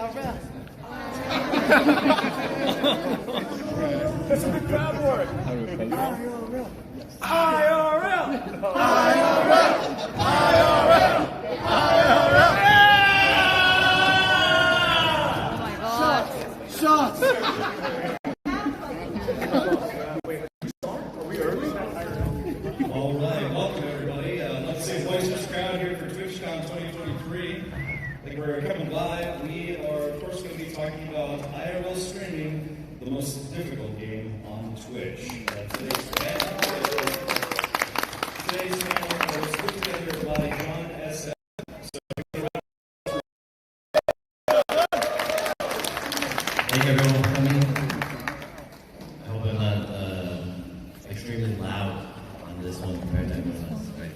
IRL. That's a good crowd work. IRL. IRL. Oh my God. Shots. All right, welcome everybody. Let's say voiceless crowd here for TwitchCon 2023. I think we're coming live. We are, of course, going to be talking about IRL streaming, the most difficult game on Twitch. Today's panel was put together by jonsf. Thank you everyone for coming. I hope I'm not extremely loud on this one compared to everyone else, right?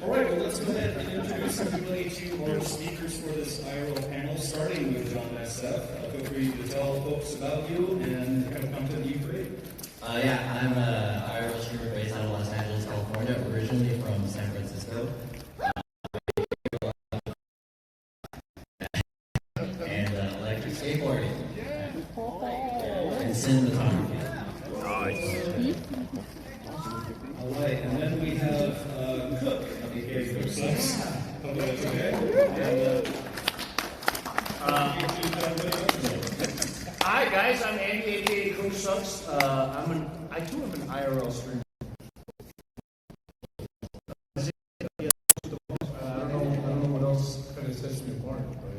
All right, well, let's go ahead and introduce everybody to our speakers for this IRL panel, starting with jonsf. Feel free to tell folks about you and the kind of content you create. Yeah, I'm an IRL streamer based out of Los Angeles, California, originally from San Francisco. And electric skateboarding. And cinematography. All right, and then we have Cook, aka Cook Sucks. Hope that's okay. Hi guys, I'm Andy, aka Coach Sucks. I too am an IRL streamer. I don't know what else kind of sets me apart, but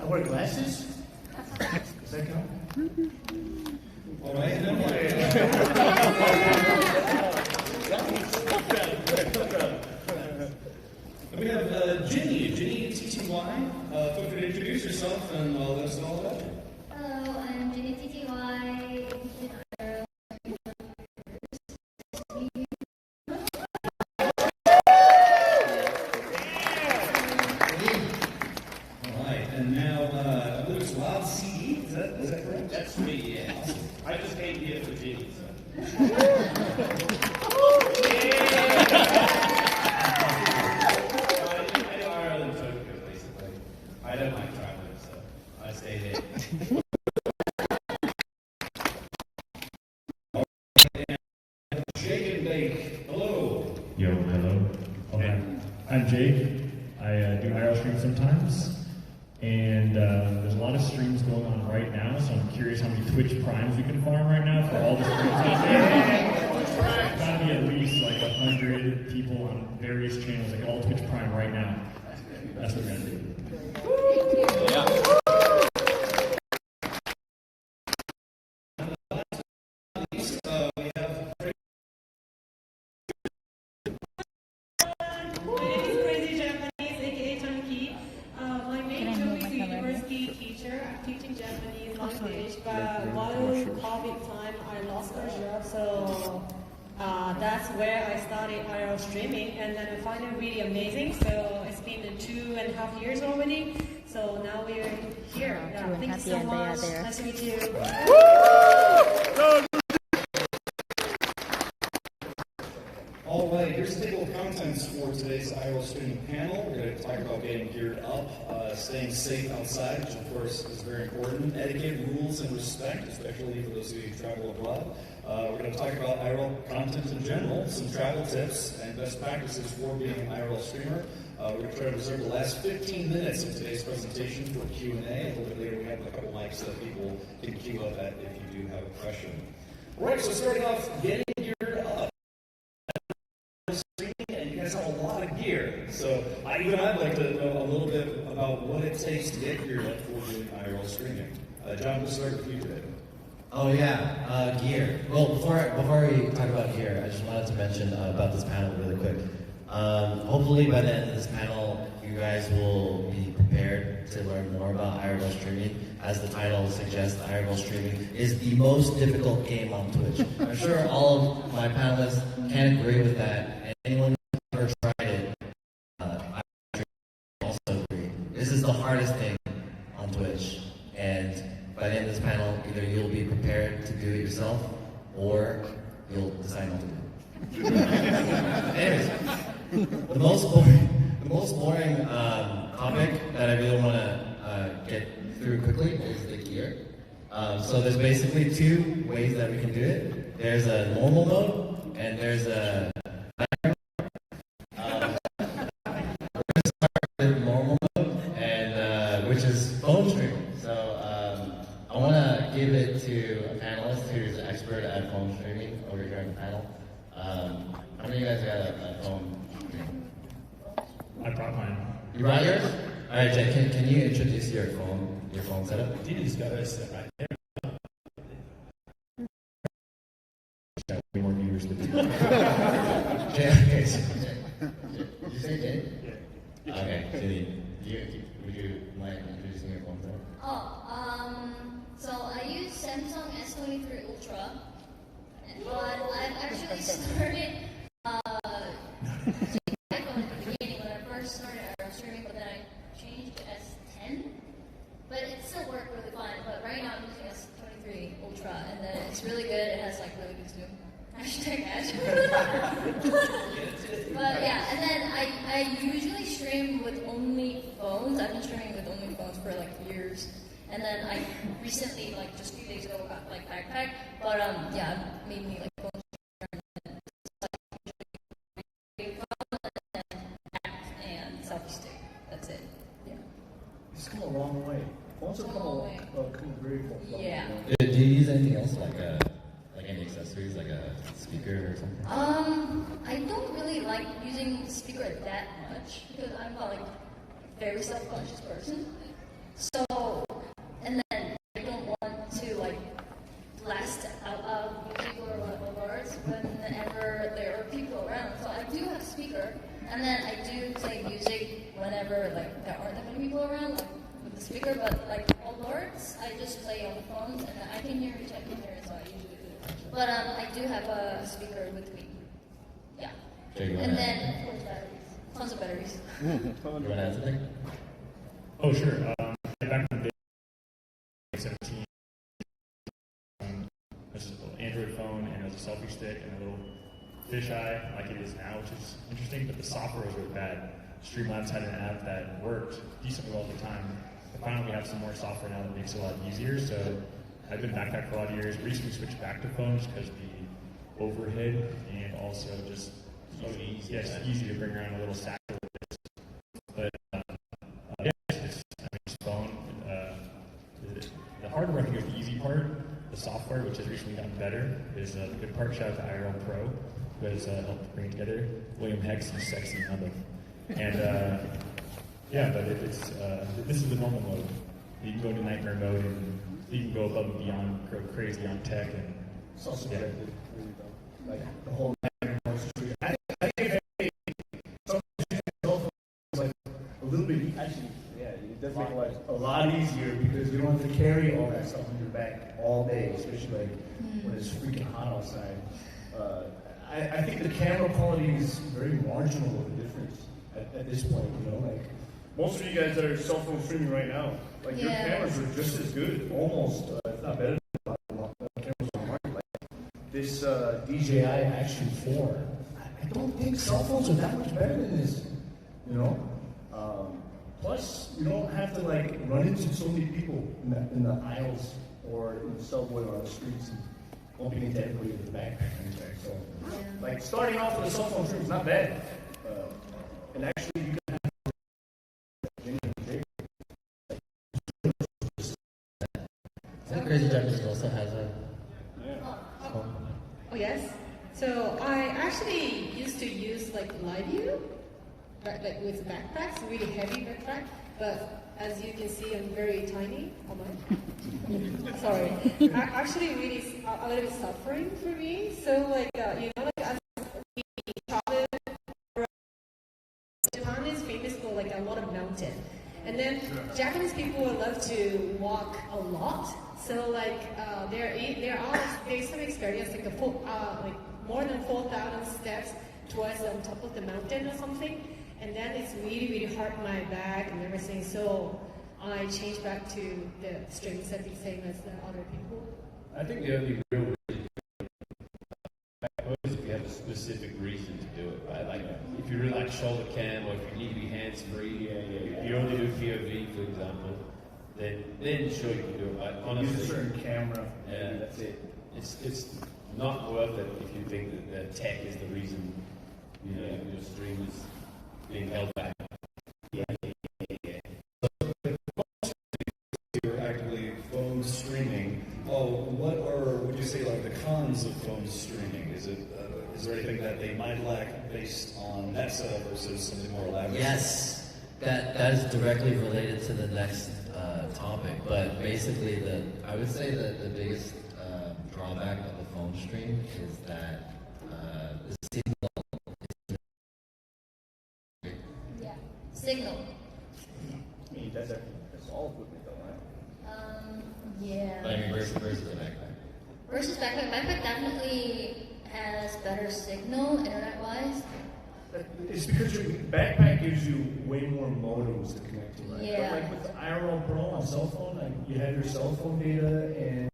I wear glasses. Does that count? All right, and then we have Ginny TTY. Feel free to introduce yourself and let us know all about you. Hello, I'm Ginny TTY. All right, and now I believe it's Wild CD. Is that correct? That's me, yeah. Awesome. I just came here for Ginny, so. Ireland, so basically. I don't like traveling, so I stay here. Jake and Bake. Hello. Yo, hello. Okay. I'm Jake. I do IRL streams sometimes. And there's a lot of streams going on right now, so I'm curious how many Twitch Primes we can farm right now for all the streams out there. It's gotta be at least like 100 people on various channels, like all Twitch Prime right now. That's what we're gonna do. But while COVID time, I lost my job, so that's where I started IRL streaming, and then I find it really amazing. So it's been 2.5 years already. So now we're here. Yeah, thank you so much. Nice to meet you. All right, here's the table of contents for today's IRL streaming panel. We're going to talk about getting geared up, staying safe outside, which of course is very important, etiquette, rules, and respect, especially for those of you who travel abroad. We're going to talk about IRL content in general, some travel tips, and best practices for being an IRL streamer. We're going to try to reserve the last 15 minutes of today's presentation for Q&A. A little bit later, we have a couple mics that people can queue up at if you do have a question. All right, so starting off, getting geared up. And you guys have a lot of gear, so I'd like to know a little bit about what it takes to get geared up for doing IRL streaming. John, we'll start with you today. Oh yeah, gear. Well, before we talk about gear, I just wanted to mention about this panel really quick. Hopefully by the end of this panel, you guys will be prepared to learn more about IRL streaming. As the title suggests, IRL streaming is the most difficult game on Twitch. I'm sure all of my panelists can agree with that, and anyone who's ever tried it, I also agree. This is the hardest thing on Twitch, and by the end of this panel, either you'll be prepared to do it yourself, or you'll decide not to do it. Anyways, the most boring topic that I really want to get through quickly is the gear. So there's basically two ways that we can do it. There's a normal mode and there's a normal mode, and which is phone streaming. So I want to give it to a panelist who's an expert at phone streaming over here on the panel. How many of you guys got a phone? I brought mine. You brought yours? All right, Jay, can you introduce your phone setup? He's got us right there. Got way more viewers than you. Jay, okay. Did you say Jay? Yeah. Okay, Julie, would you mind introducing your phone setup? So I use Samsung S23 Ultra, but I've actually started using iPhone at the beginning when I first started IRL streaming, but then I changed to S10. But it still worked really fine. But right now I'm using S23 Ultra, and then it's really good. It has like really good zoom. Hashtag ad. But yeah, and then I usually stream with only phones. I've been streaming with only phones for like years. And then I recently, like just a few days ago, got like backpack. But yeah, it made me like phone and selfie stick. That's it. Yeah. It's come a long way. Phones have come very far. Yeah. Do you use anything else like any accessories, like a speaker or something? I don't really like using the speaker that much because I'm not like a very self-conscious person. So, and then I don't want to like blast out loud music or words whenever there are people around. So I do have a speaker, and then I do play music whenever like there aren't that many people around, like with the speaker. But like alerts, I just play on the phones, and I can hear it, so I usually do it. But I do have a speaker with me. Yeah. And then of course batteries, tons of batteries. You want to add something? Oh, sure. Back in the day, 2017, there's a little Android phone and there's a selfie stick and a little fisheye like it is now, which is interesting, but the software was really bad. Streamlabs had an app that worked decently well at the time. But finally, we have some more software now that makes it a lot easier. So I've been backpack for a lot of years. Recently switched back to phones because the overhead and also just easy to bring around a little stack. But yeah, it's phone. The hard work is the easy part. The software, which has recently gotten better, is the good part. Shout out to IRL Pro, who has helped bring it together. William Hex, he's sexy, and yeah, but this is the normal mode. You can go to nightmare mode, and you can go above and beyond, go crazy on tech, and It's also subjective, really though. Like the whole I think some is like a little bit actually, yeah, it does make life a lot easier because you don't have to carry all that stuff on your back all day, especially like when it's freaking hot outside. I think the camera quality is very marginal of a difference at this point, you know, like most of you guys that are cell phone streaming right now, like your cameras are just as good, almost, if not better than cameras on the market. Like this DJI Action 4, I don't think cell phones are that much better than this, you know. Plus, you don't have to like run into so many people in the aisles or in the subway or on the streets and bumping into everybody with the backpack. So, like starting off with a cell phone stream is not bad, and actually you can have. I think Crazy Judges also has a phone. Oh yes. So I actually used to use like live view, like with backpacks, really heavy backpack. But as you can see, I'm very tiny. Oh my. Sorry. Actually, really a little bit suffering for me. So like you know, like as we travel, Japan is famous for like a lot of mountain. And then Japanese people love to walk a lot. So like there's some experience like more than 4,000 steps towards on top of the mountain or something. And then it's really hard on my back and everything. So I changed back to the streaming setting, same as the other people. I think the only real reason is if you have a specific reason to do it, right? Like if you really like shoulder cam or if you need to be hands free, if you only do POV, for example, then sure you can do it. But honestly, use a certain camera. yeah, that's it. It's not worth it if you think that the tech is the reason your stream is being held back. You're actively phone streaming. Would you say like the cons of phone streaming? Is there anything that they might lack based on that setup versus something more elaborate? Yes, that is directly related to the next topic. But basically, I would say that the biggest drawback of the phone stream is that the signal. Yeah. Signal. That's all equipment though, right? Yeah. I mean, versus the backpack. Versus backpack. Backpack definitely has better signal internet-wise. It's because your backpack gives you way more modems to connect to, right? Yeah. But like with the IRL Pro on cell phone, like you have your cell phone data and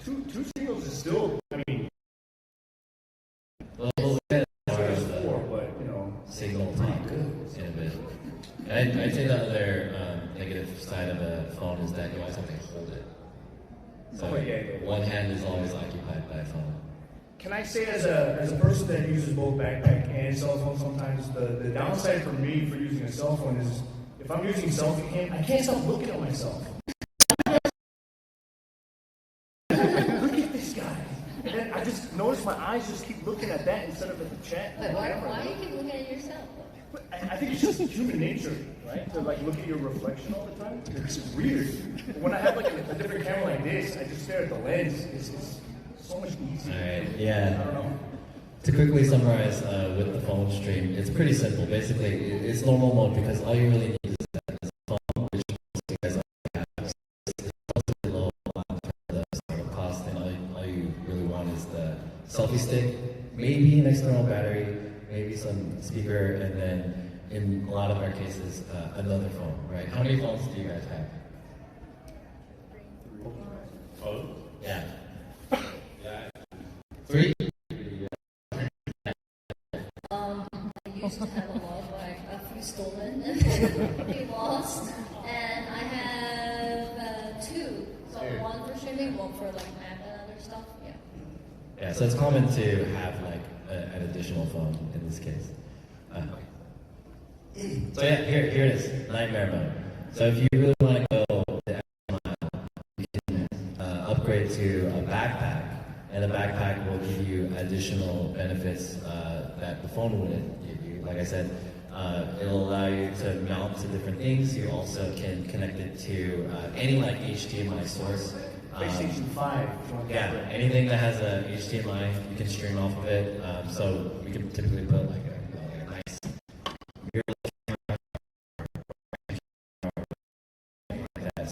two signals is still, I mean, Well, there's four, but signal talk in a bit. And I'd say the other negative side of a phone is that you always have to hold it. So one hand is always occupied by a phone. can I say as a person that uses both backpack and cell phone sometimes, the downside for me for using a cell phone is if I'm using selfie cam, I can't stop looking at myself. Look at this guy. And then I just notice my eyes just keep looking at that instead of at the chat. But why do you keep looking at yourself? But I think it's just human nature, right? To like look at your reflection all the time. It's weird. But when I have like a different camera like this, I just stare at the lens. It's so much easier. All right, yeah. I don't know. To quickly summarize with the phone stream, it's pretty simple. Basically, it's normal mode because all you really need is a phone, which most of you guys already have. It's relatively low on the startup cost, and all you really want is the selfie stick, maybe an external battery, maybe some speaker, and then in a lot of our cases, another phone, right? How many phones do you guys have? Phone? Yeah. Yeah. 3? I used to have a lot, like a few stolen and a few lost, and I have 2. So one for streaming, one for like map and other stuff. Yeah. Yeah, so it's common to have like an additional phone in this case. So yeah, here it is, nightmare mode. So if you really want to go the extra mile, you can upgrade to a backpack, and the backpack will give you additional benefits that the phone wouldn't give you. Like I said, it'll allow you to mount to different things. You also can connect it to any like HDMI source. PlayStation 5. Yeah, anything that has a HDMI, you can stream off of it. So we can typically put like a nice mirrorless camera like that.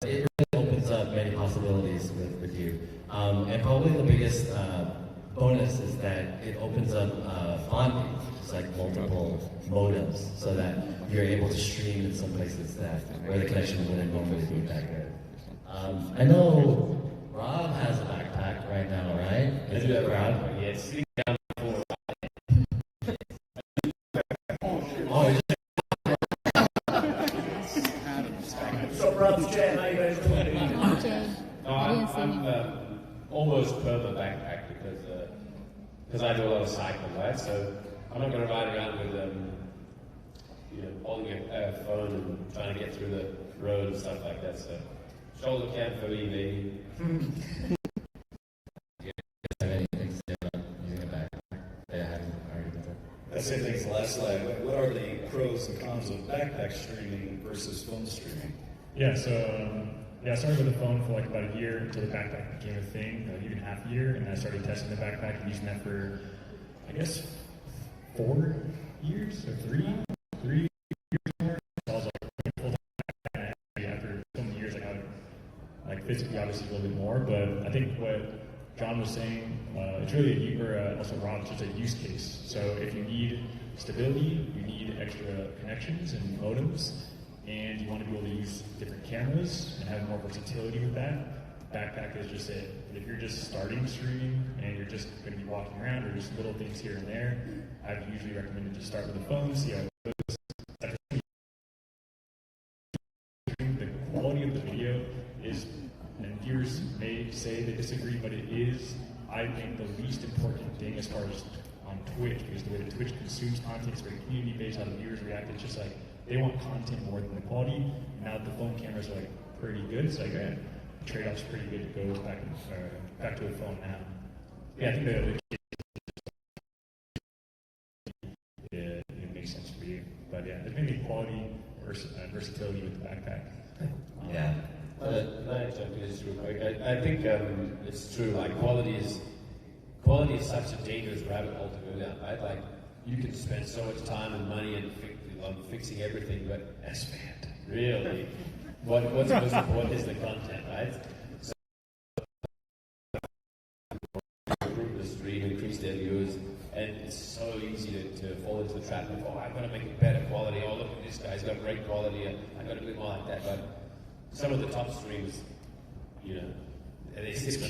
So it really opens up many possibilities with you. And probably the biggest bonus is that it opens up bonding, just like multiple modems, so that you're able to stream in some places that where the connection wouldn't normally be that good. I know Rob has a backpack right now, right? Is it proud? Yeah, sitting down before. Oh, it's What's up, Rob? Chat. How you guys doing? No, I'm almost perma backpack because I do a lot of cycling, right? So I'm not going to ride around with holding a phone and trying to get through the road and stuff like that. So shoulder cam for me, maybe. have anything to say about using a backpack that I haven't already been through? That same thing as the last slide. What are the pros and cons of backpack streaming versus phone streaming? Yeah, so I started with the phone for like about a year until the backpack became a thing, like even half a year, and I started testing the backpack and using that for, I guess, 4 years or 3 years more. So I was like, full time after so many years, I got like physically obviously a little bit more, but I think what John was saying, it's really also Rob, it's just a use case. So if you need stability, you need extra connections and modems, and you want to be able to use different cameras and have more versatility with that, backpack is just it. But if you're just starting streaming and you're just going to be walking around or just little things here and there, I'd usually recommend to just start with a phone, see how it goes, say they disagree, but it is, I think, the least important thing as far as on Twitch, because the way that Twitch consumes content is very community-based, how the viewers react. It's just like, they want content more than the quality. And now that the phone cameras are like pretty good, it's like the trade-off's pretty good to go back to a phone now. Yeah, I think it makes sense for you. But yeah, there's maybe quality versatility with the backpack. Yeah. Can I jump in just real quick? I think it's true. Like quality is such a dangerous rabbit hole to go down. Right? Like you can spend so much time and money and fixing everything, but expand really. What's most important is the content, right? So improve the stream, increase their views, and it's so easy to fall into the trap of, oh, I've got to make it better quality. Oh, look at this guy's got great quality. I've got to do it more like that. But some of the top streams, you know, they sit in the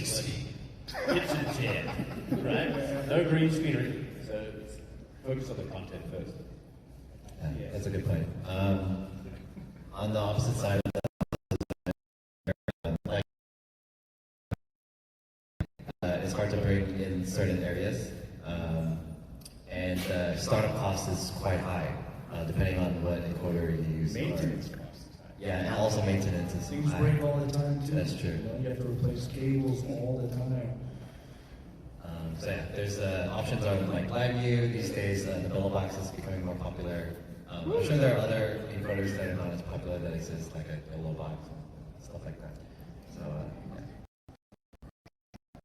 kitchen chair, right? No green screen. So focus on the content first. Yeah, that's a good point. On the opposite side of that, it's hard to break in certain areas, and startup cost is quite high, depending on what encoder you use. Maintenance costs. Yeah, and also maintenance is Things high. break all the time too. That's true. You know, you have to replace cables all the time. So yeah, there's options on like live view these days. The Bellow box is becoming more popular. I'm sure there are other encoders that are not as popular that exist, like a Bellow box and stuff like that. So yeah.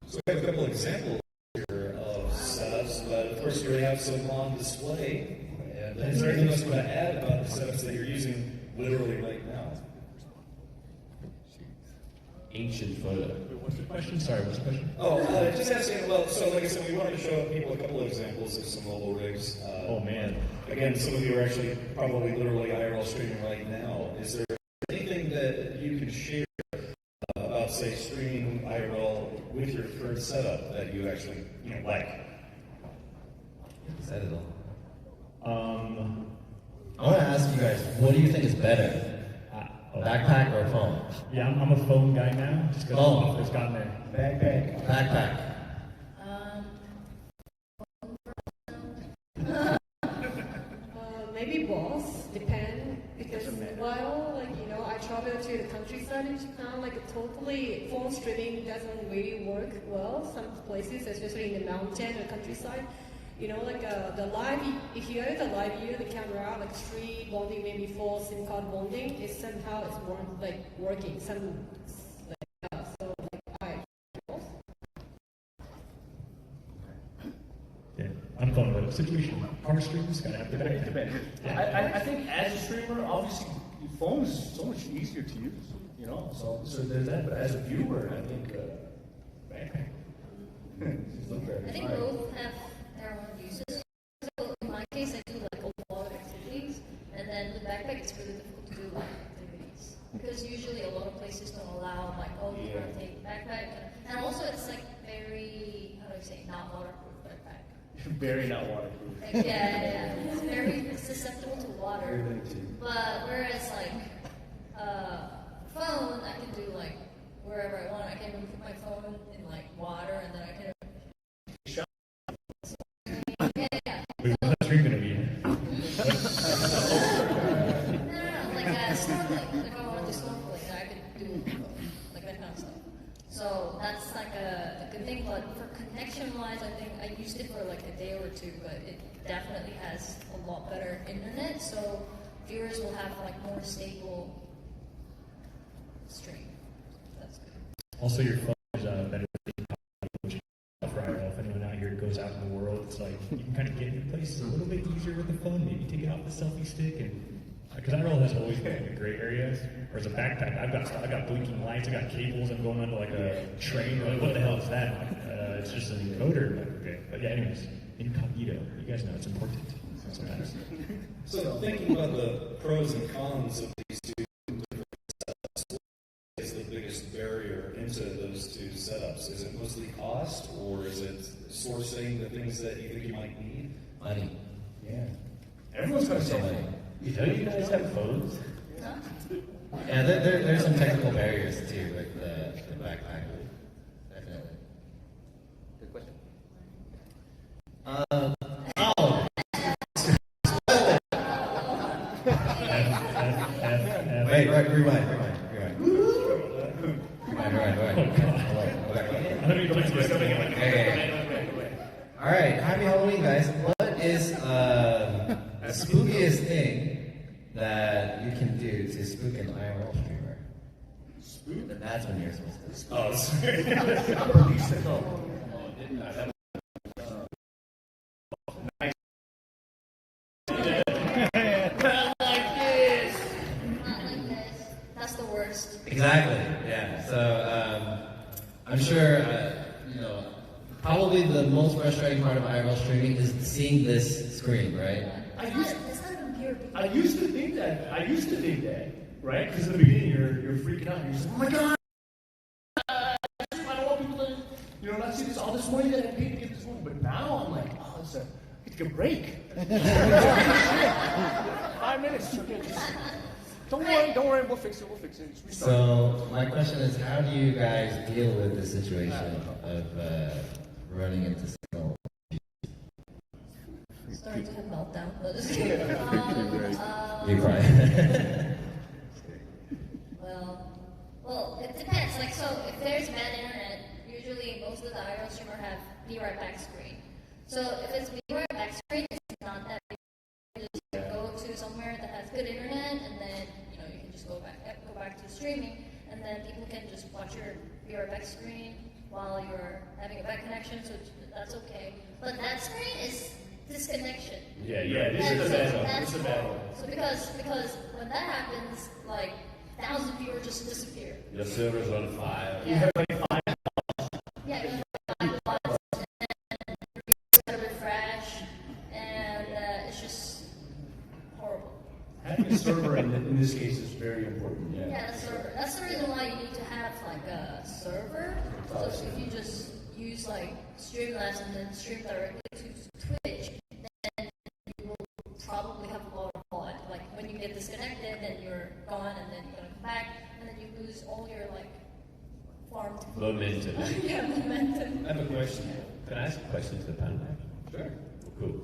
So we have a couple examples here of setups, but of course you already have some on display. And is there anything else you want to add about the setups that you're using literally right now? Ancient photo. What's the question? Sorry, what's the question? Oh, just asking, well, so like I said, we wanted to show people a couple of examples of some mobile rigs. Oh man. Again, some of you are actually probably literally IRL streaming right now. Is there anything that you can share about, say, streaming IRL with your current setup that you actually, like? Said it all. I want to ask you guys, what do you think is better? Backpack or phone? Yeah, I'm a phone guy now, just because it's gotten there. Backpack. Maybe both, depend, because while I travel to the countryside in Japan, totally phone streaming doesn't really work well. Some places, especially in the mountain or countryside, the live, if you edit the live view, the camera, three bonding, maybe four SIM card bonding, is somehow working. Yeah, I'm phone with situation. Car streams gotta have the back. I think as a streamer, obviously, your phone is so much easier to use, so there's that. But as a viewer, I think backpack. I think both have their own uses. So in my case, I do a lot of activities, and then with backpack, it's really difficult to do activities because usually a lot of places don't allow you can't take backpack, and also it's very, how do I say, not waterproof backpack. Very not waterproof. Yeah, it's very susceptible to water. But whereas phone, I can do wherever I want. I can even put my phone in water, and then I can. Wait, what's that stream gonna be? No, snorkeling. If I wanted to snorkeling, I could do that kind of stuff. So that's a good thing. But for connection-wise, I think I used it for a day or two, but it definitely has a lot better internet. So viewers will have more stable stream. That's good. Also, your phone is better for IRL. If anyone out here goes out in the world, it's you can kind of get into places a little bit easier with the phone. Maybe take it off the selfie stick, and because IRL has always been a great area. Whereas a backpack, I've got blinking lights, I've got cables. I'm going onto a train. What the hell is that? It's just an encoder. Okay. But yeah, anyways, incognito. You guys know it's important sometimes. So thinking about the pros and cons of these two different setups, what is the biggest barrier into those two setups? Is it mostly cost, or is it sourcing the things that you think you might need? Money. Yeah. Everyone's got to say money. Don't you guys have phones? Yeah, there's some technical barriers too, like the backpack. Wait, rewind. All right, happy Halloween, guys. What is the spookiest thing that you can do to spook an IRL streamer? Spook? And that's when you're supposed to spook. Oh, sorry. That's the worst. Exactly. Yeah. So I'm sure probably the most frustrating part of IRL streaming is seeing this screen, right? I used to think that, right? Because in the beginning you're freaking out. You're just like, oh my god! I don't want people to, not see this all this money that I paid to get this one. But now I'm like, oh, I get to break. 5 minutes. Okay, don't worry, we'll fix it. Just restart. So my question is, how do you guys deal with the situation of running into signal? Starting to have meltdown. You cry. Well, it depends. Like, so if there's bad internet, usually most of the IRL streamer have be right back screen. So if it's be right back screen, it's not that big. You just go to somewhere that has good internet, and then you can just go back to streaming, and then people can just watch your be right back screen while you're having a bad connection. So that's okay. But that screen is disconnection. Yeah, this is a bad one. So because when that happens, like 1,000 viewers just disappear. Your server's on fire. Yeah. You have like 5 bots, and you gotta refresh, and it's just horrible. Having a server in this case is very important. Yeah, the server. That's the reason why you need to have like a server. So if you just use like Streamlabs and then stream directly to Twitch, then you will probably have a lot of VOD. Like when you get disconnected, then you're gone, and then you're gonna come back, and then you lose all your like farmed Momentum. yeah, momentum. I have a question. Can I ask a question to the panel? Sure. Cool.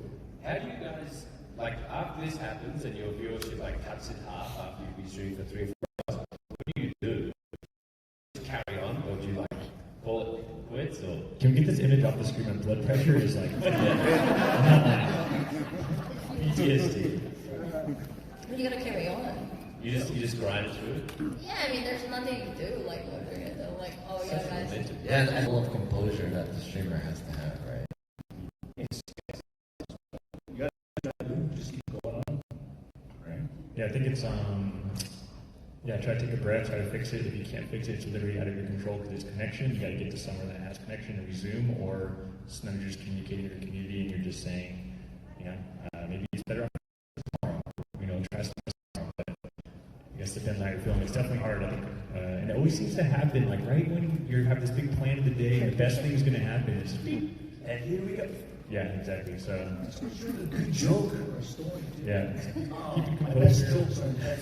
How do you guys, like, after this happens and your viewership like cuts in half after you've been streaming for 3 or 4 hours, what do you do? Just carry on, or do you like call it quits, or? Can we get this image off the screen? My blood pressure is like PTSD. You gotta carry on. You just grind through it? Yeah, I mean, there's nothing to do. Like, what they're gonna do, like, oh yeah, guys. Momentum. Yeah, the level of composure that the streamer has to have, right? Just keep going on. Right? Yeah, I think it's try to take a breath, try to fix it. If you can't fix it, it's literally out of your control because it's connection. You got to get to somewhere that has connection and resume, or sometimes you're just communicating with your community and you're just saying, maybe it's better tomorrow. Try something tomorrow. But I guess it depends on how you're feeling. It's definitely hard, I think, and it always seems to happen. Like right when you have this big plan of the day, the best thing is going to happen is, And here we go. yeah, exactly. So A good joke or a story. yeah, keep it My best composed. jokes are that's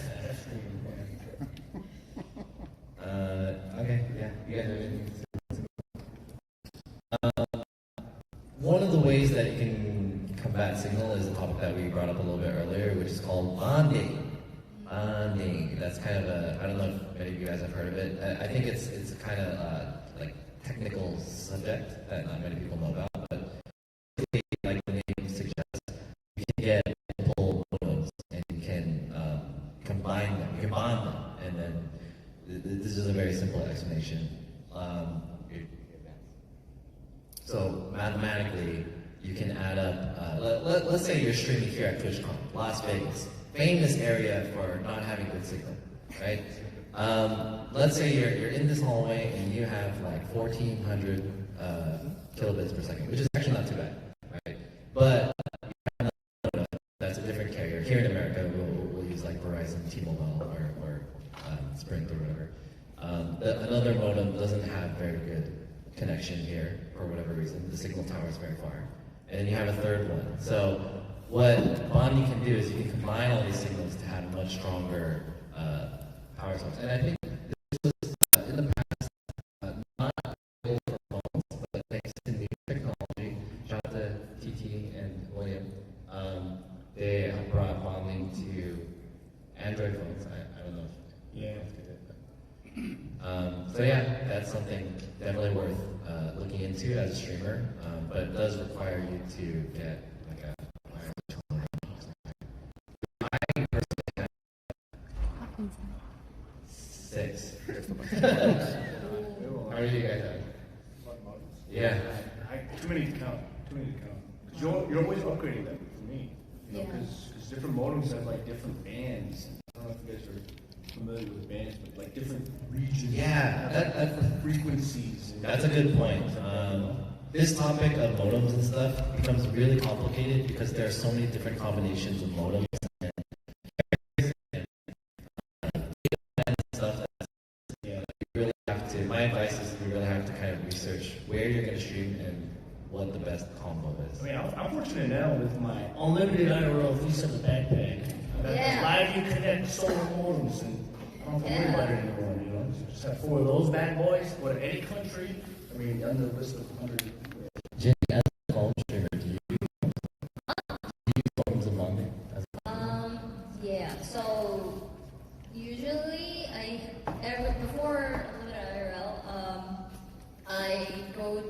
Okay, yeah, you guys have anything to say? One of the ways that you can combat signal is a topic that we brought up a little bit earlier, which is called bonding. Bonding. That's kind of I don't know if many of you guys have heard of it. I think it's a kind of like technical subject that not many people know about, but like the name suggests, you can get multiple modems and you can combine them, you can bond them, and then this is a very simple explanation. So mathematically, you can add up, let's say you're streaming here at TwitchCon, Las Vegas, famous area for not having good signal, right? Let's say you're in this hallway and you have like 1,400 kilobits per second, which is actually not too bad, right? But that's a different carrier. Here in America, we'll use like Verizon, T-Mobile, or Sprint or whatever. Another modem doesn't have very good connection here for whatever reason. The signal tower is very far. And then you have a third one. So what bonding can do is you can combine all these signals to have a much stronger power source. And I think this was in the past not able for phones, but thanks to new technology, shout out to TT Android phones. I don't know. Yeah. So yeah, that's something definitely worth looking into as a streamer, but it does require you to get like a wireless phone. I personally have 6. How many do you guys have? Yeah. Too many to count. Too many to count. 'Cause you're always upgrading them for me. You know, because different modems have like different bands. I don't know if you guys are familiar with bands, but like different regions. Yeah, different frequencies. That's a good point. This topic of modems and stuff becomes really complicated because there are so many different combinations of modems and stuff. You really have to. My advice is you really have to kind of research where you're going to stream and what the best combo is. I mean, I'm fortunate now with my unlimited IRL 3/7 backpack. Live you connect solar modems and I don't have to worry about it anymore. You know, just have 4 of those bad boys. Go to any country. I mean, on the list of 100. Jenny, as a phone streamer, do you use phones of bonding? Yeah. So usually before unlimited IRL, I go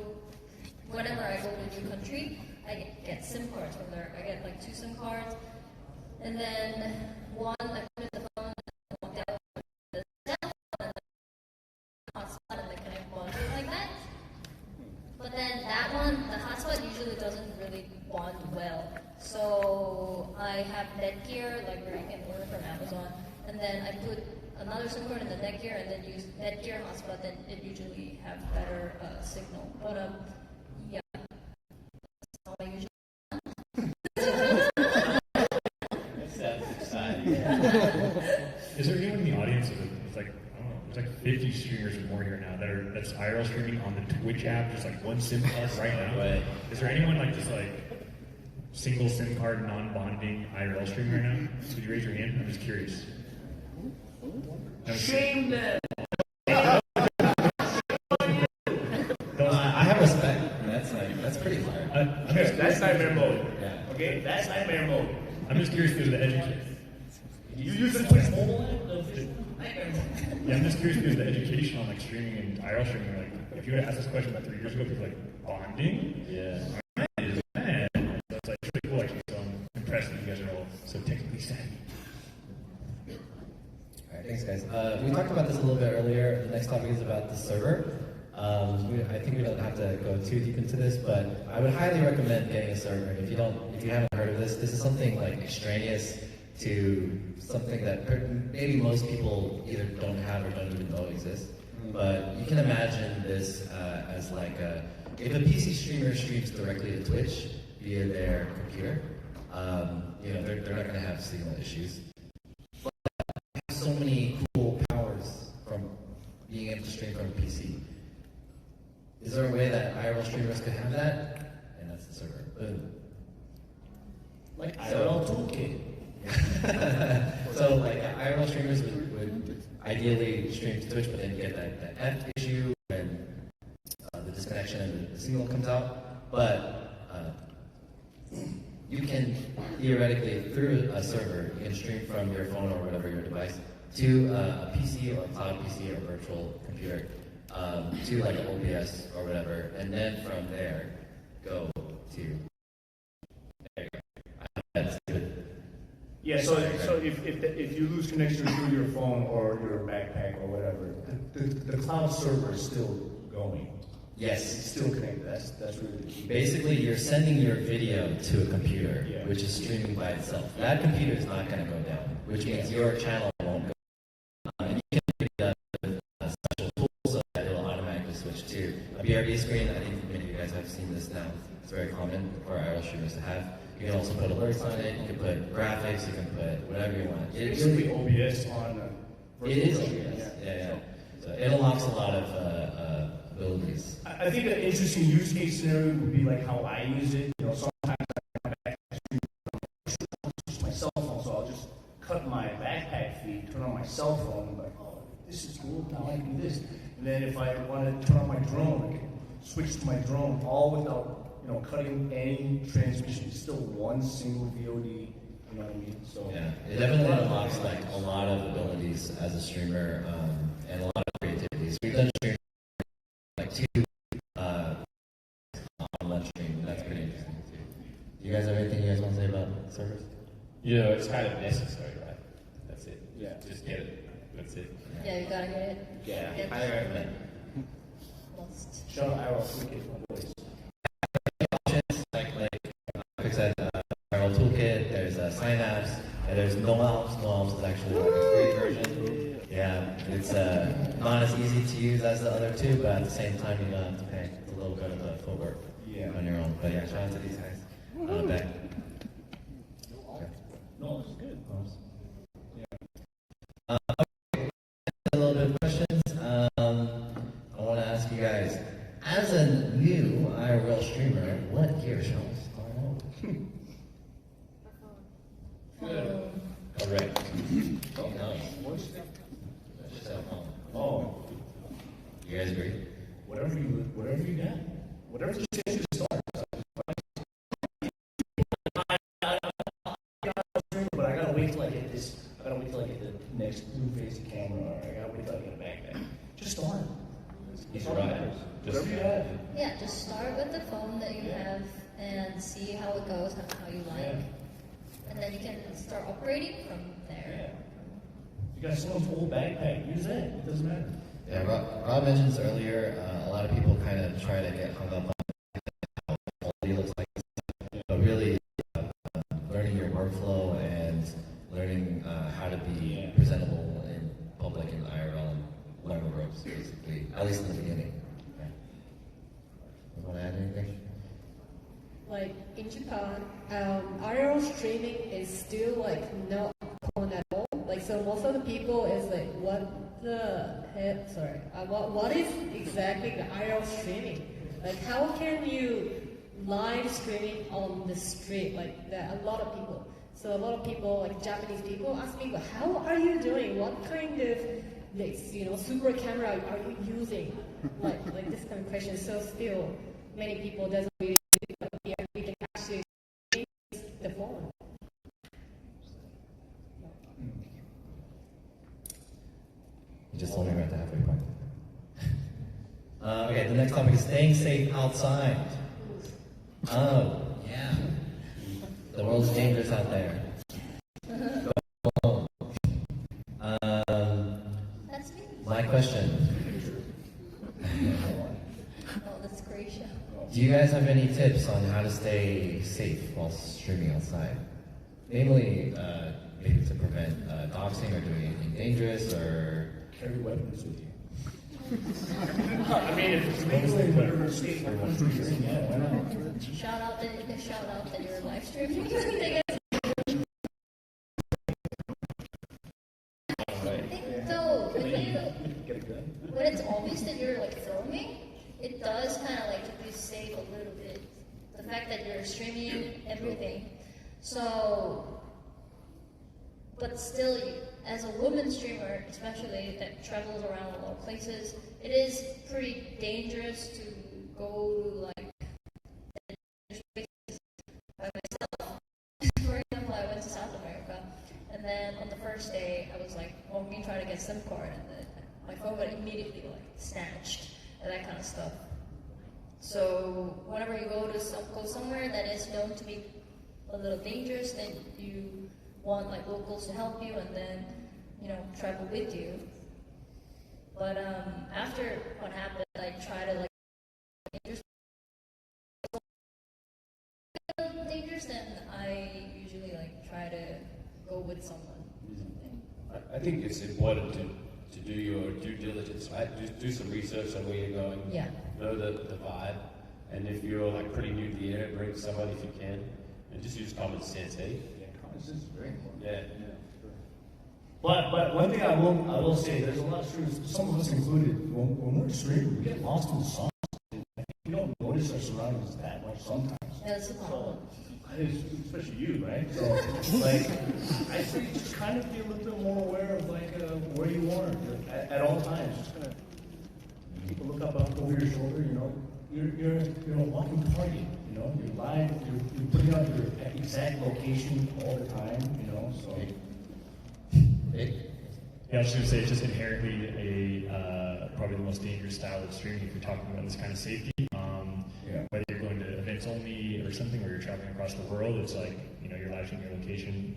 whenever I go to a new country, I get SIM cards from there. I get like 2 SIM cards, and then one I put in the phone, and one down the cell phone, and then hotspot, and then connect one like that. But then that one, the hotspot usually doesn't really bond well. So I have Netgear, like where you can order from Amazon, and then I put another SIM card in the Netgear, and then use Netgear hotspot. Then it usually have better signal. But yeah, that's how I usually. Is there anyone in the audience it's like, I don't know, there's like 50 streamers or more here now that's IRL streaming on the Twitch app, just like one SIM card right now? Right. Is there anyone like just like single SIM card non-bonding IRL streaming right now? Would you raise your hand? I'm just curious. Shame them. I have respect. That's pretty hard. That's nightmare mode. Yeah. Okay, that's nightmare mode. I'm just curious because of the education. You use the Twitch mobile app? No, it's nightmare mode. Yeah, I'm just curious because the education on like streaming and IRL streaming, like if you had asked this question about 3 years ago, people were like bonding. Yeah. That's like really cool actually. So I'm impressed that you guys are all so technically savvy. Alright, thanks guys. We talked about this a little bit earlier. The next topic is about the server. I think we don't have to go too deep into this, but I would highly recommend getting a server. If you haven't heard of this is something like extraneous to something that maybe most people either don't have or don't even know exists. But you can imagine this as like if a PC streamer streams directly to Twitch via their computer, they're not going to have signal issues. But they have so many cool powers from being able to stream from a PC. Is there a way that IRL streamers could have that? And that's the server. Boom. Like IRL toolkit. So like IRL streamers would ideally stream to Twitch, but then you get that F issue when the disconnection and the signal comes out. But you can theoretically, through a server, you can stream from your phone or whatever your device to a PC or a cloud PC or virtual computer to like an OBS or whatever, and then from there go to. There you go. That's good. Yeah, so if you lose connection through your phone or your backpack or whatever, the cloud server is still going. Yes. It's still connected. That's really the key. Basically, you're sending your video to a computer, which is streaming by itself. That computer is not going to go down, which means your channel won't go down. And you can do that with special tools so that it'll automatically switch to a BRB screen. I think many of you guys have seen this now. It's very common for IRL streamers to have. You can also put alerts on it. You can put graphics. You can put whatever you want. It's basically OBS on. It is OBS. Yeah. So it unlocks a lot of abilities. I think an interesting use case scenario would be like how I use it. You know, sometimes I'll use my cell phone, so I'll just cut my backpack feed, turn on my cell phone, and be like, oh, this is cool. Now I can do this. And then if I want to turn on my drone, I can switch to my drone, all without cutting any transmission. It's still one single VOD. You know what I mean? So yeah, it definitely unlocks unlocks like a lot of abilities as a streamer and a lot of creativity. So we've done streaming like 2 on one stream, and that's pretty interesting too. Do you guys have anything you guys want to say about servers? You know, it's kind of necessary, right? That's it. Yeah. Just get it. That's it. Yeah, you gotta get it. Yeah, Get highly recommend. lost. Shout out IRL Toolkit, my boys. Like said, IRL Toolkit, there's Synapse, and there's NoElms. NoElms is actually like a free version. Yeah, it's not as easy to use as the other 2, but at the same time, you don't have to pay a little bit of the footwork on your own. But yeah, shout out to these guys. Back. No, it's good. Okay, a little bit of questions. I want to ask you guys, as a new IRL streamer, what gear should I start out? Good. Correct. Oh, nice. Just at home. Oh, You guys agree? whatever you got. Whatever you say to start. But I gotta wait till I get this. I gotta wait till I get the next blue face camera, or I gotta wait till I get a backpack. Just start. It's all that matters. Whatever you have. Yeah, just start with the phone that you have and see how it goes, how you like. Yeah. And then you can start operating from there. Yeah. You got someone's old backpack, use that. It doesn't matter. Yeah, Rob mentioned this earlier. A lot of people kind of try to get hung up on how quality looks like, but really learning your workflow and learning how to be presentable in public and IRL and learn the ropes, basically, at least in the beginning. Okay. You want to add anything? Like in Japan, IRL streaming is still like not common at all. Like so, most of the people is like, what the heck? Sorry, what is exactly the IRL streaming? Like, how can you live streaming on the street like that? A lot of people. So a lot of people, like Japanese people, ask me, "But how are you doing? What kind of this, super camera are you using?" Like this kind of question. So still, many people doesn't really do it. But yeah, we can actually use the phone. You just told me we're at the halfway point. Okay, the next topic is staying safe outside. Oh, yeah. The world's dangerous out there. That's me. My question. Oh, that's great show. Do you guys have any tips on how to stay safe while streaming outside? Namely, maybe to prevent doxing or doing anything dangerous, or Carry weapons with you. I mean, if it's legal, whatever escape my country you're in, yeah, why not? Shout out that you're live streaming. I think though, when it's obvious that you're like filming, it does kind of like keep you safe a little bit. The fact that you're streaming everything, so, but still, as a woman streamer, especially that travels around a lot of places, it is pretty dangerous to go to like places by myself. For example, I went to South America, and then on the first day, I was like walking trying to get SIM card, and then my phone got immediately like snatched and that kind of stuff. So whenever you go somewhere that is known to be a little dangerous, then you want like locals to help you and then travel with you. But after what happened, I try to like dangerous, then I usually like try to go with someone. I think it's important to do your due diligence, right? Do some research on where you're going. Yeah. Know the vibe. And if you're like pretty new to the area, bring somebody if you can. And just use common sense, eh? Yeah, common sense is very important. Yeah. But one thing I will say, there's a lot of streamers, some of us included, when we're streaming, we get lost in the sauce. We don't notice our surroundings that much sometimes. Yeah, that's the problem. Especially you, right? So, like, I say just kind of be a little bit more aware of like where you are at all times. Just kind of keep a look up over your shoulder. You're a walking target. You're live. You're putting out your exact location all the time. So. Yeah, I was just going to say it's just inherently a probably the most dangerous style of streaming if you're talking about this kind of safety. Whether you're going to events only or something where you're traveling across the world, it's like, you know, you're live streaming your location,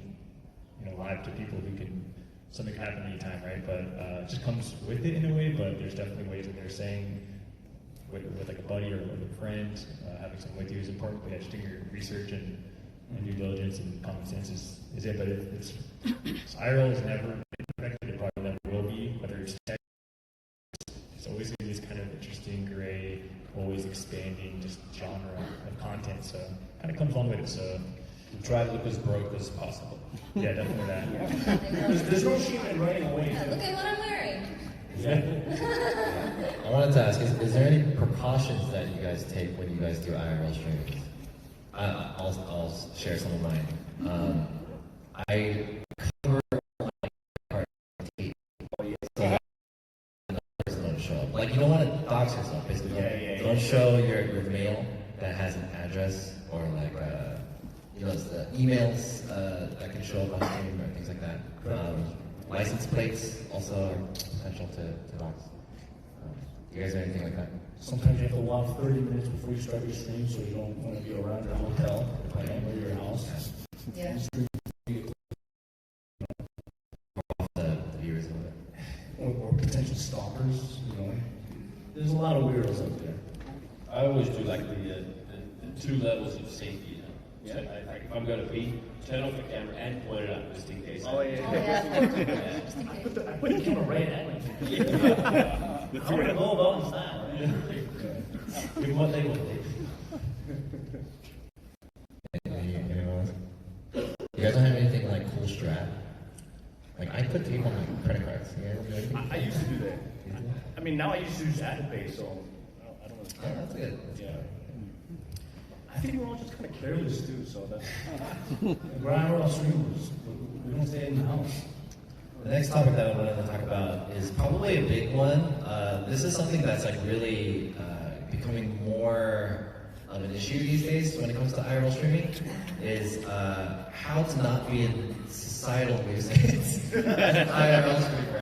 you know, live to people who can, something can happen anytime, right? But it just comes with it in a way, but there's definitely ways that they're saying with like a buddy or with a friend, having someone with you is important, but yeah, just doing your research and due diligence and common sense is it, but it's IRL has never been perfected, it probably never will be, whether it's tech, it's always in this kind of interesting gray, always expanding just genre of content, so it kind of comes along with it, so try to look as broke as possible. yeah, definitely that. There's no shame in running away. Yeah, look at what I'm wearing. I wanted to ask, is there any precautions that you guys take when you guys do IRL streams? I'll share some of mine. I cover my card tape so that others don't show up. Like, you don't want to dox yourself, basically. Don't show your mail that has an address or like you know, the emails that can show up on stream or things like that. License plates also are potential to dox. Do you guys do anything like that? Sometimes you have to walk 30 minutes before you start your stream, so you don't want to be around your hotel, depending on where your house. Yeah. The viewers a little bit. Or potential stalkers, you know. There's a lot of weirdos out there. I always do like the 2 levels of safety. You know? So if I'm going to be, turn off the camera and point it up just in case. Oh, yeah. Just in case. I put the camera right at me. I'm going to go about in style. Give them what they want. Anyone else? You guys don't have anything like cool strap? Like, I put tape on my credit cards. You guys do anything? I used to do that. I mean, now I used to use Apple Pay, so I don't know. Oh, that's good. Yeah. I think we're all just kind of careless too, so that's. We're IRL streamers. We don't stay in the house. The next topic that I wanted to talk about is probably a big one. This is something that's like really becoming more of an issue these days when it comes to IRL streaming, is how to not be a societal nuisance as an IRL streamer.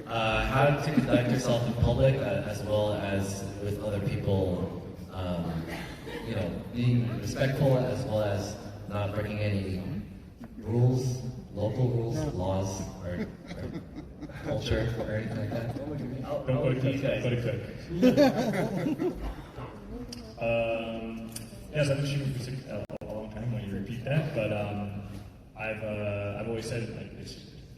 How to conduct yourself in public as well as with other people, you know, being respectful as well as not breaking any rules, local rules, laws, or culture, or anything like that. Don't go to cook. Go to cook. Yes, I've been shooting for a long time when you repeat that, but I've always said like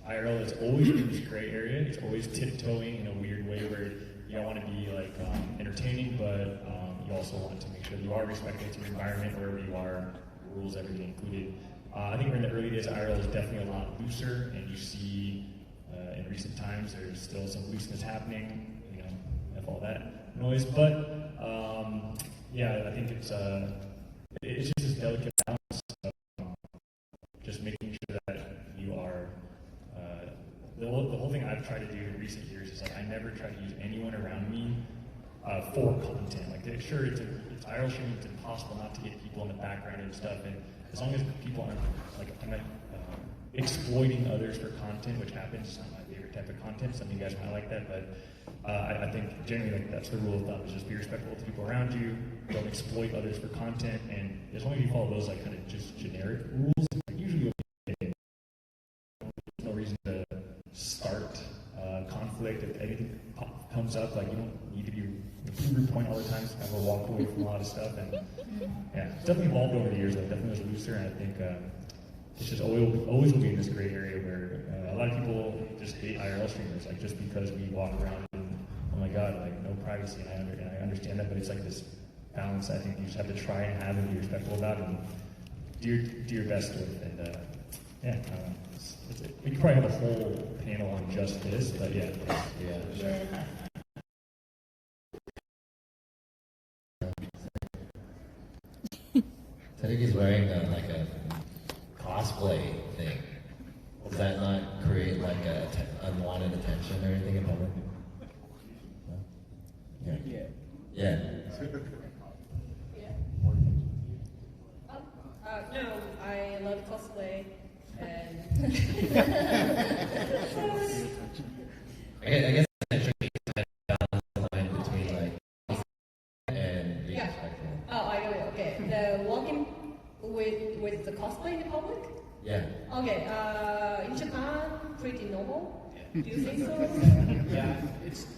IRL is always in this gray area. It's always tiptoeing in a weird way where you don't want to be like entertaining, but you also want to make sure that you are respectful to your environment wherever you are, rules, everything included. I think we're in the early days. IRL is definitely a lot looser, and you see in recent times there's still some looseness happening. You know, F all that noise, but yeah, I think it's just this delicate balance of just making sure that you are. The whole thing I've tried to do in recent years is like I never try to use anyone around me for content. Like, sure, it's IRL streaming. It's impossible not to get people in the background and stuff. And as long as people aren't like exploiting others for content, which happens, it's not my favorite type of content. Some of you guys might like that, but I think generally like that's the rule of thumb: is just be respectful to people around you. Don't exploit others for content, and as long as you follow those like kind of just generic rules, usually okay. There's no reason to start conflict if anything comes up. Like, you don't need to be your point all the time. So kind of walk away from a lot of stuff, and yeah, it's definitely evolved over the years. Like, definitely was looser, and I think it's just always will be in this gray area where a lot of people just hate IRL streamers, like just because we walk around and oh my god, like no privacy, and I understand that, but it's like this balance. I think you just have to try and have and be respectful about it, and do your best with, and yeah. We could probably have a whole panel on just this, but yeah. I think he's wearing like a cosplay thing. Does that not create like unwanted attention or anything in public? No? Yeah. No, I love cosplay and pretty normal. Do you think so? Yeah,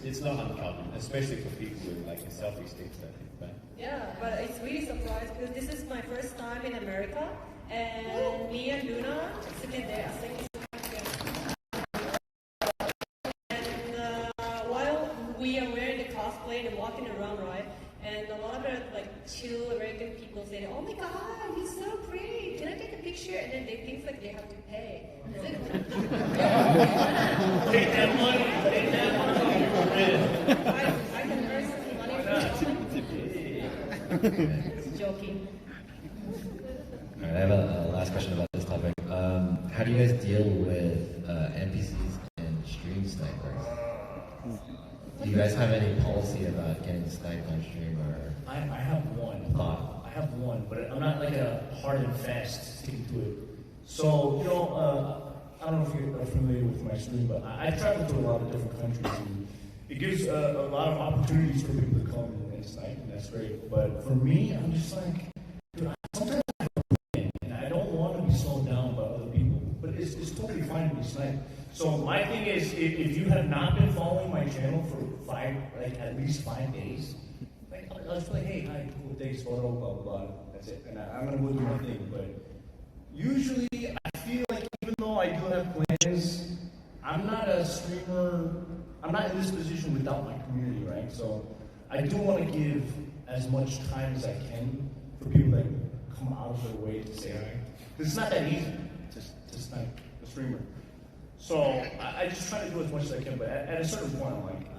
it's not uncommon, especially for people with like a selfie stick, I think, right? Yeah, but it's really surprised because this is my first time in America, and me and Luna sitting there saying, and while we are wearing the cosplay and walking around, right? And a lot of like chill American people say, "Oh my God, you're so pretty! Can I take a picture?" And then they think like they have to pay. Take that money. Take that money. I can earn some money from it. Joking. All right, I have a last question about this topic. How do you guys deal with NPCs and stream snipers? Do you guys have any policy about getting sniped on stream or I have one. thought? I have one, but I'm not like a hard and fast sticking to it. So, you know, I don't know if you're familiar with my stream, but I travel to a lot of different countries, and it gives a lot of opportunities for people to come and snipe, and that's great. But for me, I'm just like, dude, sometimes I have and I don't want to be slowed down by other people, but it's totally fine to be sniped. So my thing is, if you have not been following my channel for at least 5 days, like, I'll just be like, hey, hi, cool, thanks, photo, blah, blah, blah. That's it. And I'm going to go do my thing. But usually, I feel like even though I do have plans, I'm not a streamer. I'm not in this position without my community, right? So I do want to give as much time as I can for people that come out of their way to say hi. Because it's not that easy to snipe a streamer. So I just try to do as much as I can, but at a certain point, I'm like,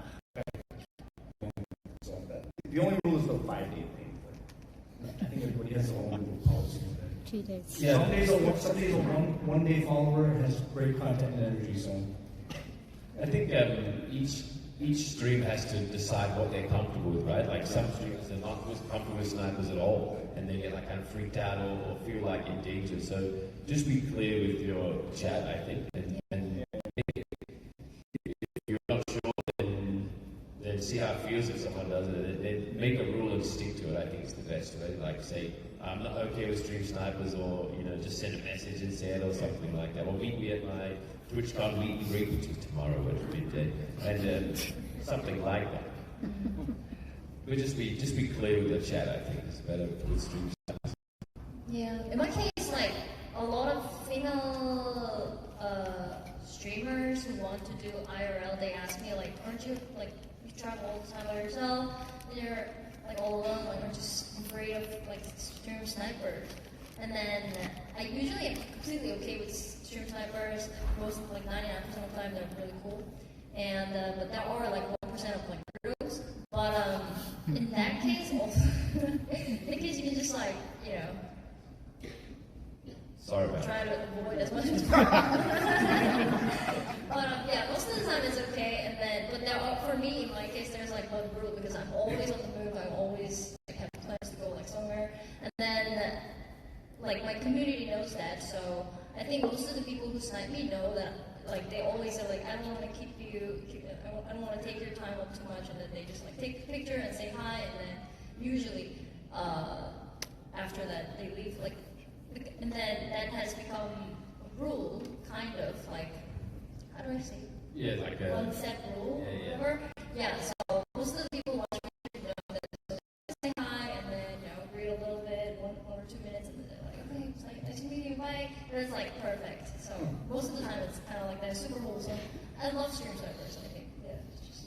so the only rule is the 5-day thing. I think everybody has their own little policy. 3 days. Yeah. Some days a one-day follower has great content and energy. So I think each stream has to decide what they're comfortable with, right? Like some streamers are not comfortable with snipers at all, and they get like kind of freaked out or feel like in danger. So just be clear with your chat, I think, and if you're not sure, then see how it feels if someone does it. Then make a rule and stick to it. I think is the best way. Like say, I'm not okay with stream snipers, or just send a message instead or something like that. Or meet me at my TwitchCon meet and greet, which is tomorrow at midday, and something like that. But just be clear with the chat. I think is better with stream snipers. Yeah, in my case, like a lot of female streamers who want to do IRL, they ask me like, aren't you like you travel all the time by yourself? And you're like all alone, like aren't you afraid of like stream snipers? And then I usually am completely okay with stream snipers. Most like 99% of the time they're really cool. And but there are like 1% of like weirdos. But in that case, also, in that case you can just like Sorry about try to avoid as much as possible. But yeah, most of the time it's okay. And then, but there are, for me, in my case, there's like one rule because I'm always on the move. I always like, have plans to go like somewhere. And then, like my community knows that. So I think most of the people who snipe me know that. Like they always say like, I don't want to I don't want to take your time up too much. And then they just like take a picture and say hi. And then usually after that they leave like. And then that has become a rule, kind of like, how do I say? Yeah, like a one set rule, whatever. Yeah, so most of the people watching know that say hi and then read a little bit, one or 2 minutes, and then they're like, okay, it's like nice to meet you, bye. And it's like perfect. So most of the time it's kind of like that, super wholesome. I love stream snipers. I think, yeah. It's just...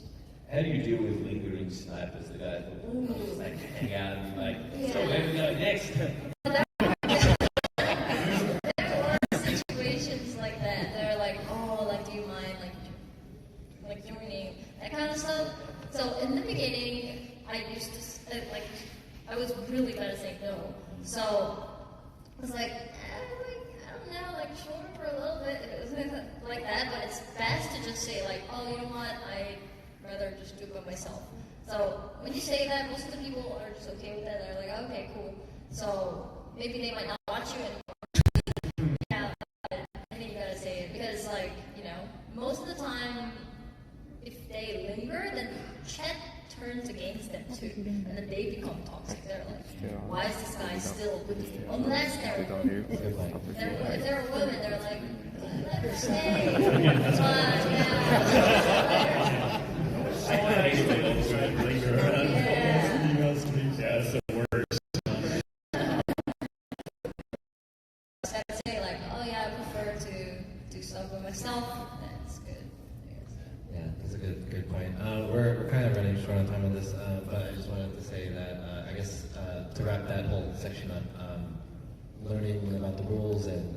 How do you deal with lingering snipers? The guys that just like hang out and be like, so where we go next? So in the beginning, I used to I was really bad at saying no. So I was like, I don't know, like shoulder for a little bit. It wasn't like that, but it's best to just say like, oh, you know what? I'd rather just do it by myself. So when you say that, most of the people are just okay with that. They're like, okay, cool. So maybe they might not watch you anymore. Yeah, but I think you gotta say it because most of the time, if they linger, then chat turns against them too, and then they become toxic. They're like, why is this guy still with you? Unless they're if they're a woman, they're like, Let her stay. Come on, Yeah, so we're instead of saying like, oh yeah, I prefer to do stuff by myself, that's good. Yeah, that's a good point. We're kind of running short on time on this, but I just wanted to say that I guess to wrap that whole section up, learning about the rules and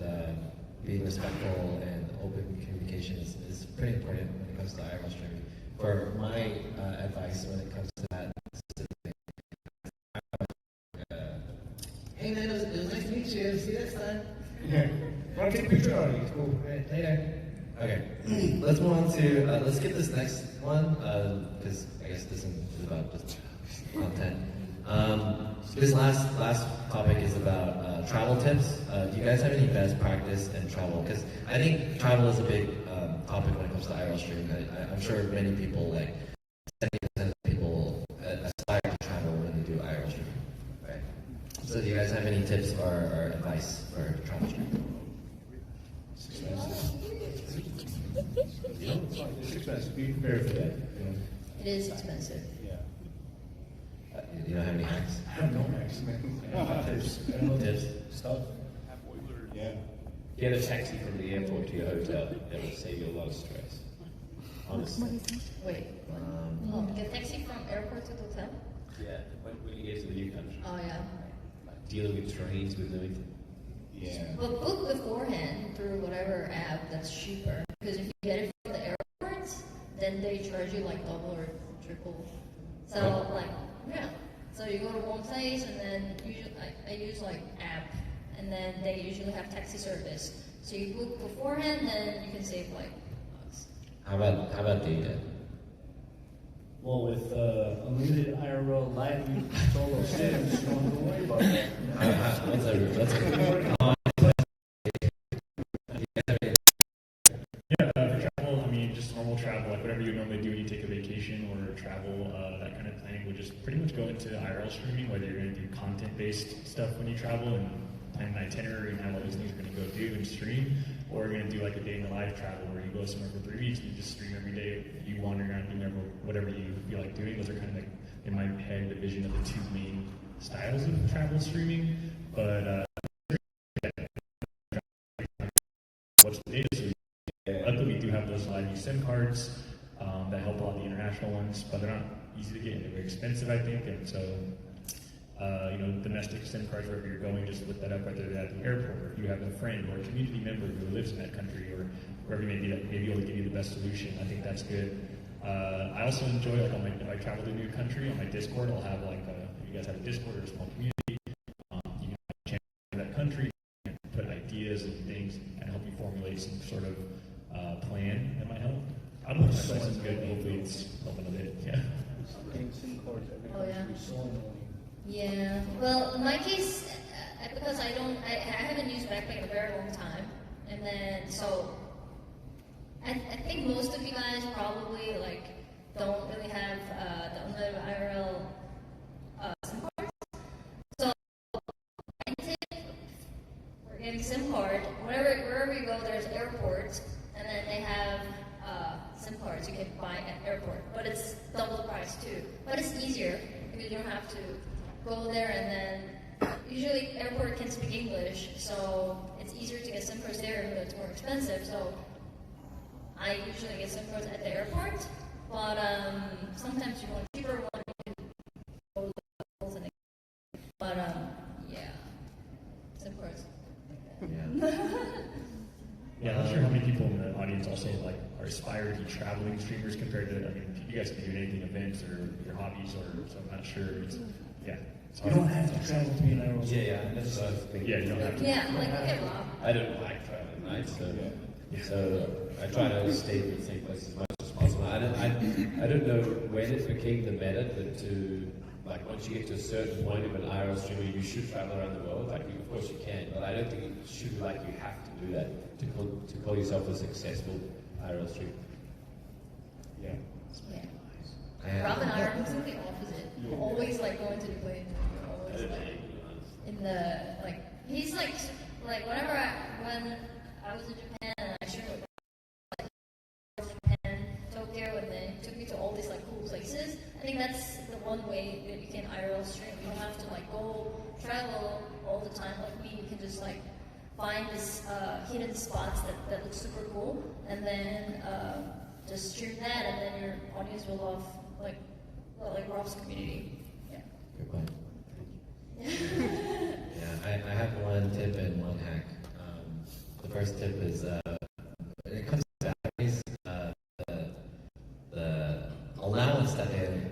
being respectful and open communication is pretty important when it comes to IRL streaming. For my advice when it comes to that specific thing, hey man, it was nice to meet you. See you next time. Yeah. Want to take a picture of you? Cool. Right, later. Okay, let's move on to, let's skip this next one, because I guess this is about just content. This last topic is about travel tips. Do you guys have any best practice in travel? Because I think travel is a big topic when it comes to IRL streaming. I'm sure many people, like 70% of people aspire to travel when they do IRL streaming, right? So do you guys have any tips or advice for travel streaming? It's expensive. Be prepared for that. You know? It is expensive. Yeah. You don't have any hacks? I have no hacks, man. Tips. I don't know Tips? Stuff. Yeah. Get a taxi from the airport to your hotel. That will save you a lot of stress. Honestly. Wait, oh, get taxi from airport to the hotel? Yeah. When you get to the new country. Oh yeah. Like dealing with trains, with everything. Yeah. But book beforehand through whatever app that's cheaper. Because if you get it from the airport, then they charge you like double or triple. So like, yeah. So you go to one place and then usually I use like app, and then they usually have taxi service. So you book beforehand, then you can save like bucks. How about data? Well, with unlimited IRL live solo streams, you don't have to worry about that. That's a Yeah, for travel, I mean, just normal travel, like whatever you normally do when you take a vacation or travel, that kind of planning would just pretty much go into IRL streaming, whether you're going to do content-based stuff when you travel and plan an itinerary and have all these things you're going to go do and stream, or you're going to do like a day in the life travel where you go somewhere for 3 weeks and you just stream every day. You wander around doing whatever you feel like doing. Those are kind of like, in my head, the vision of the two main styles of travel streaming. But what's the data? So luckily, we do have those live SIM cards that help a lot of the international ones, but they're not easy to get. They're very expensive, I think, and so domestic SIM cards wherever you're going, just look that up whether they're at the airport, or if you have a friend or a community member who lives in that country, or wherever you may be, that may be able to give you the best solution. I think that's good. I also enjoy, like, if I travel to a new country, on my Discord, I'll have like, if you guys have a Discord or a small community, you can have a chance to that country and put ideas and things and kind of help you formulate some sort of plan that might help. I don't know if my advice is good, but hopefully it's helping a bit. Yeah. Oh yeah. Yeah. Well, in my case, because I haven't used backpack in a very long time, and then so I think most of you guys probably like don't really have the unlimited IRL SIM cards. So I think we're getting SIM card. Wherever you go, there's airports, and then they have SIM cards you can buy at airport, but it's double the price too. But it's easier because you don't have to go there, and then usually airport can speak English, so it's easier to get SIM cards there, even though it's more expensive. So I usually get SIM cards at the airport, but sometimes you want a cheaper one. You can go to the thing. But yeah, SIM cards. Yeah, I'm not sure how many people in the audience also like are aspire to be traveling streamers compared to, I mean, you guys can do anything, events or your hobbies, or so I'm not sure. Yeah. You don't have to travel to be an IRL. Yeah, that's what I was thinking. Yeah, you don't have to. Yeah, like look at Rob. I don't like traveling, right? So I try to stay in the same place as much as possible. I don't know when it became the method, but to like once you get to a certain point of an IRL streamer, you should travel around the world. Like, of course you can, but I don't think it should be like you have to do that to call yourself a successful IRL streamer. Yeah. Yeah. Rob and I are completely opposite. We're always like going to the place. We're always like in the like. He's like whenever when I was in Japan and there and then it took me to all these like cool places. I think that's the one way that you can IRL stream. You don't have to like go travel all the time like me. You can just like find this hidden spots that look super cool, and then just stream that, and then your audience will love like Rob's community. Yeah. Good point. Yeah, I have one tip and one hack. The first tip is when it comes to batteries, the allowance that you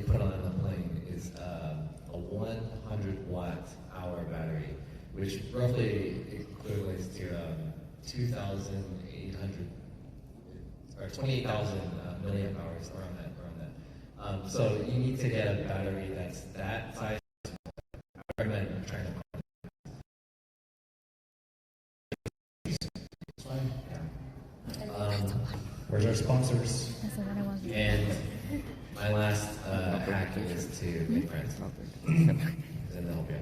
put on the plane is a 100-watt-hour battery, which roughly equates to 2,800 or 28,000 milliamp hours around that. So you need to get a battery that's that size. I recommend trying to. Where's our sponsors? And my last hack is to make friends. And they'll help you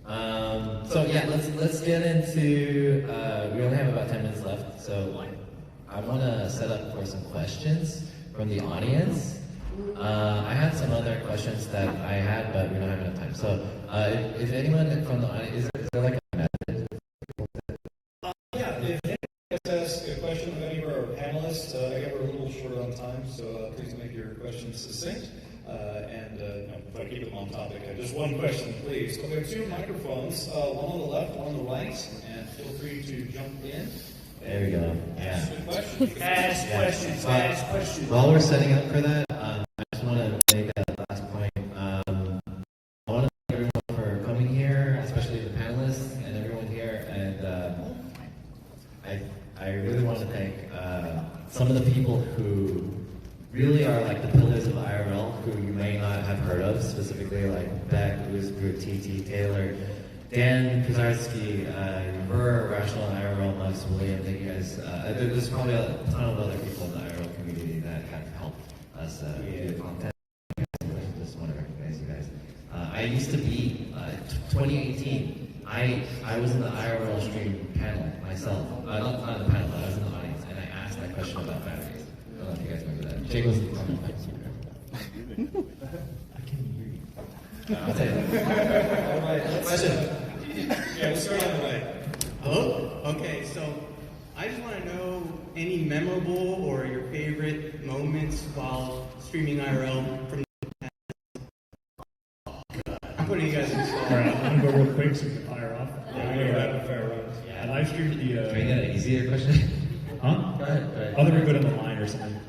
out. So yeah, let's get into. We only have about 10 minutes left, so I want to set up for some questions from the audience. I had some other questions that I had, but we don't have enough time. So if anyone from the audience, is there like a method? Yeah, if anyone wants to ask a question of any of our panelists, I got we're a little short on time, so please make your questions succinct. And if I keep them on topic, just one question, please. So we have two microphones, one on the left, one on the right, and feel free to jump in. There we go. Ask the question. Ask questions. Ask questions. While we're setting up for that, I just want to make a last point. I want to thank everyone for coming here, especially the panelists and everyone here. And I really want to thank some of the people who really are like the pillars of IRL, who you may not have heard of, specifically like Beck, Louis Brewer, TT, Taylor, Dan Kazarski, Burr, Rational IRL, Max, William, thank you guys. There's probably a ton of other people in the IRL community that have helped us do the content. I just want to recognize you guys. I used to be, 2018, I was in the IRL stream panel myself. Not in the panel, but I was in the audience, and I asked that question about batteries. I don't know if you guys remember that. Jake was in the I can't hear you. I'll tell you. All right, Question. Yeah, we'll start on the right. Hello? Okay, so I just want to know any memorable or your favorite moments while streaming IRL from the past. I'm putting you guys in the spot. All right, I'm gonna go real quick so we can fire off. Rapid fire rounds. I live streamed the. Can we get an easier question? Huh? Go ahead. Other than good on the line or something.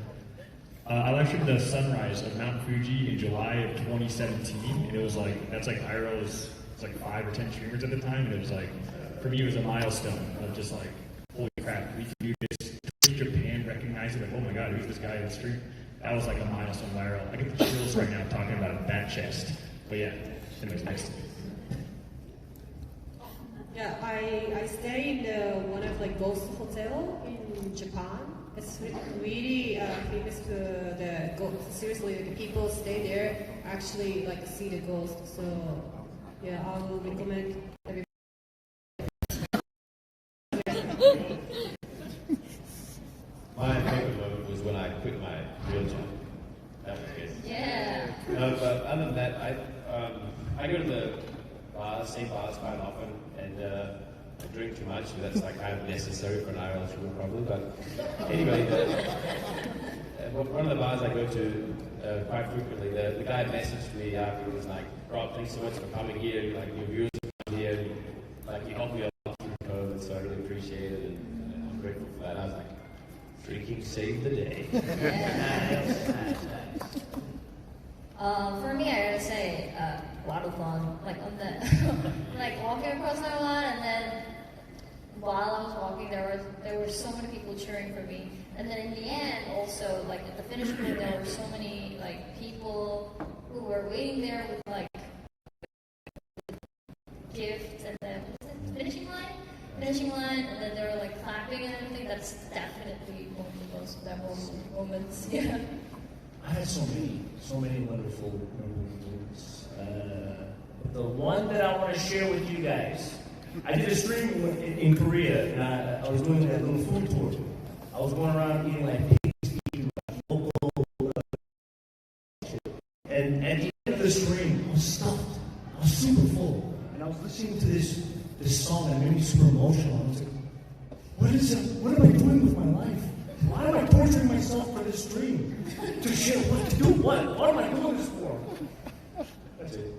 I live streamed the sunrise of Mount Fuji in July of 2017, and it was like that's like IRL's. It's like 5 or 10 streamers at the time, and it was like for me it was a milestone of just like holy crap, we can do this. Japan recognized it, like oh my god, who's this guy in the stream? That was like a milestone IRL. I get the chills right now talking about that chest. But yeah, anyways, next. Yeah, I stay in one of like ghost hotel in Japan. It's really famous to the ghost. Seriously, the people stay there actually like see the ghost. So yeah, I will recommend everybody. My favorite moment was when I quit my real job. That was good. Yeah. But other than that, I go to the bars, same bars quite often, and I drink too much, so that's like kind of necessary for an IRL streamer probably. But anyway, one of the bars I go to quite frequently, the guy messaged me after, he was like, Rob, thanks so much for coming here, like your viewers come here, and, like you helped me a lot through COVID, so I really appreciate it, and I'm grateful for that. I was like, drinking saved the day. For me, I gotta say, a lot of fun. Like on the, like walking across that line, and then while I was walking, there were so many people cheering for me. And then in the end, also like at the finish point, there were so many like people who were waiting there with like gifts, and then finishing line, and then they were like clapping and everything. That's definitely one of the most memorable moments. Yeah. I had so many wonderful moments. The one that I want to share with you guys, I did a stream in Korea, and I was doing a little food tour. I was going around eating like pigs, eating like listening to this song that made me super emotional. I was like, what am I doing with my life? Why am I torturing myself for this stream? To share what to do? What am I doing this for? That's it.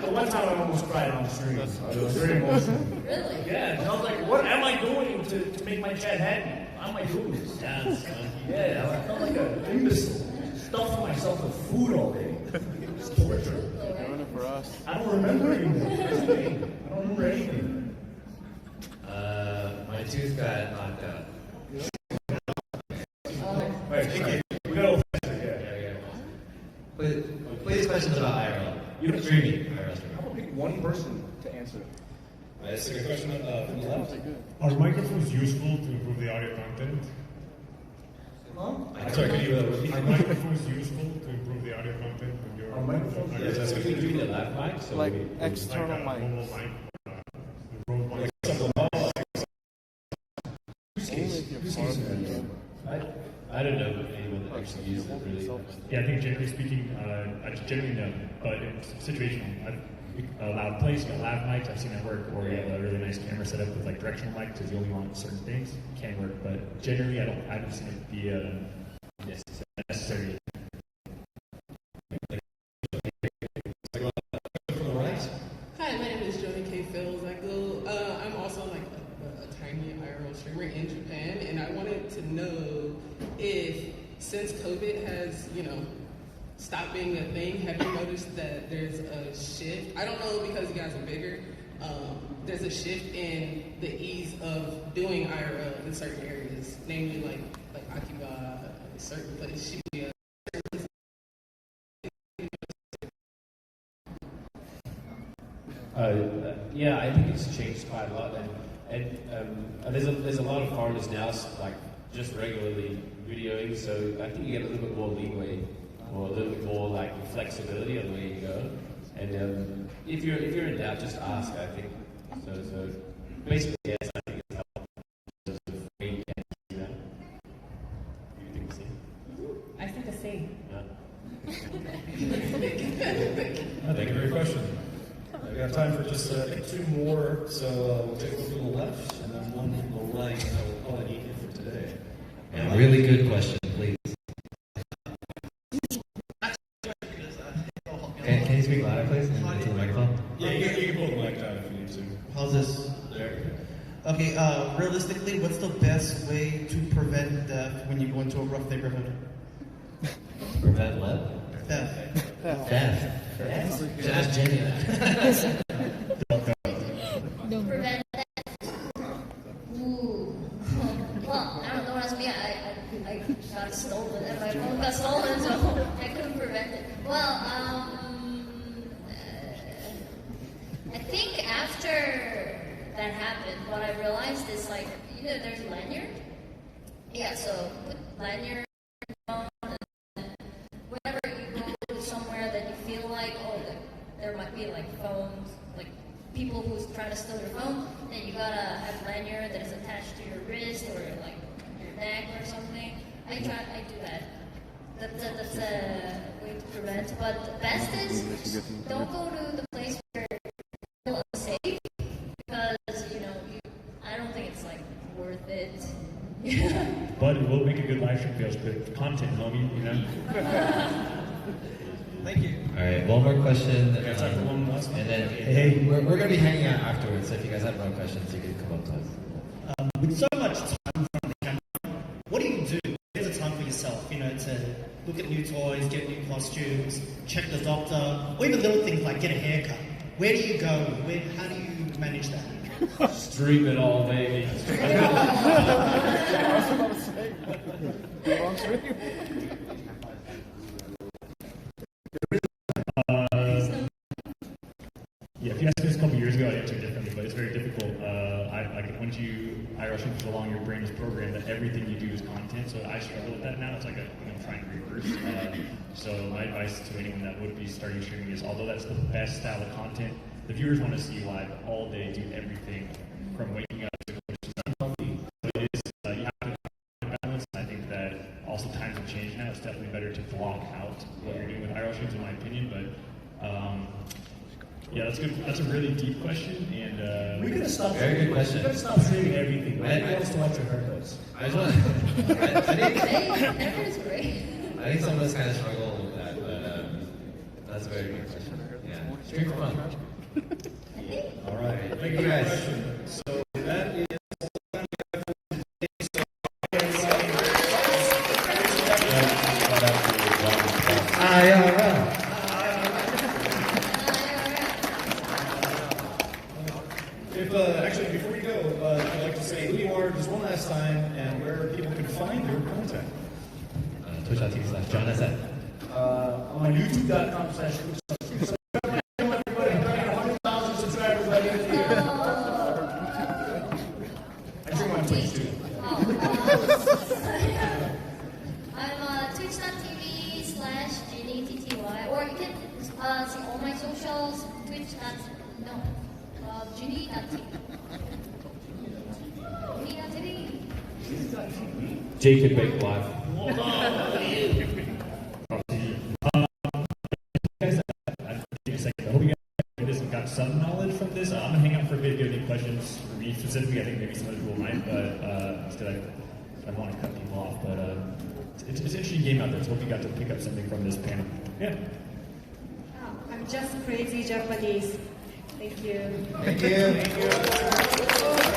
The one time I almost cried on the stream. It was very emotional. Really? Yeah, and I was like, what am I doing to make my chat happy? Why am I doing this? Yeah, I felt like an imbecile. Stuffing myself with food all day. It's torture. Doing it for us. I don't remember anymore. I don't remember anything. My tooth got knocked out. Wait, we got Please questions about IRL. You're streaming IRL streaming. How about pick one person to answer? That's a good question from the left. Are microphones useful to improve the audio content? Sorry, could you repeat? Are microphones useful to improve the audio content when you're Are microphones on Yes, that's what we do the live mic. So Like we, external like a mic. mobile mic, the Rode mic. I don't know anyone that actually uses it really. Yeah, I think generally speaking, I generally know, but it's situational. I've allowed place, got lav mics, I've seen that work, or you have a really nice camera set up with like directional mic because you only want certain things. Can work, but generally I haven't seen it be necessary. Hi, my name is Joni K. Phils. I'm also like a tiny IRL streamer in Japan, and I wanted to know if, since COVID has, stopped being a thing, have you noticed that there's a shift? I don't know because you guys are bigger. There's a shift in the ease of doing IRL in certain areas, namely like Akiba, a certain place, Shibuya. Yeah, I think it's changed quite a lot, and there's a lot of foreigners now like just regularly videoing, so I think you get a little bit more leeway or a little bit more like flexibility on where you go. And if you're in doubt, just ask. I think so. Basically, yes, I think it's helpful. Just where you can see that. You think the same? I think the same. Yeah. Thank you for your question. We have time for just two more, so we'll take one from the left and then one from the right, and we'll call it even for today. A really good question, please. Can you speak louder, please? Into the microphone? Yeah, you can pull the mic down if you need to. How's this? There. Okay, realistically, what's the best way to prevent theft when you go into a rough neighborhood? Prevent what? Theft. Death. Just ask Jenny that. Prevent that. Ooh. Well, don't ask me. I got stolen, and my phone got stolen, so I couldn't prevent it. Well, I think after that happened, what I realized is like, there's a lanyard. Yeah, so put lanyard on, and whenever you go somewhere that you feel like, there might be like phones, like people who's trying to steal your phone, then you gotta have lanyard that is attached to your wrist or like your neck or something. I do that. That's a way to prevent. But the best is don't go to the place where you feel unsafe because I don't think it's like worth it. But it will make a good live stream feels good content, homie. Thank you. All right, one more question. We have time for one last one. And then, hey, we're going to be hanging out afterwards, so if you guys have more questions, you can come up to us. With so much time in front of the camera, what do you do? There's a time for yourself, to look at new toys, get new costumes, check the doctor, or even little things like get a haircut. Where do you go? How do you manage that? Stream it all, baby. I was about to say, do it on stream. Yeah, if you asked me this a couple years ago, I'd answer differently, but it's very difficult. Once you IRL stream for so long, your brain is programmed that everything you do is content, so I struggle with that now. It's like I'm trying to reverse. So my advice to anyone that would be starting streaming is, although that's the best style of content, the viewers want to see you live all day, do everything from waking up to which is unhealthy. So it is, you have to balance. I think that also times have changed now. It's definitely better to block out what you're doing with IRL streams, in my opinion, but Yeah, that's good. That's a really deep question, and We're gonna stop. Very good question. We're gonna stop streaming everything. Right? I- We also watch your haircuts. I just want I think That is great. I think some of us kind of struggle with that, but that's a very good question. Yeah, stream for fun. All right. Thank you guys. So that is IRL. If, actually, before we go, I'd like to say who you are just one last time and where people can find your content. Twitch.tv/jonsf. On youtube.com/twitch. Everybody, 100,000 subscribers by the end of the year. I stream on Twitch too. I'm twitch.tv/JDTTY, or you can see all my socials, Ginny.tv. Jake can make live. I hope you guys got some knowledge from this. I'm gonna hang out for a bit if you have any questions for me specifically. I think maybe some other people might, but instead I don't want to cut people off. But it's an interesting game out there, so hope you got to pick up something from this panel. Yeah. I'm just crazy Japanese. Thank you. Thank you.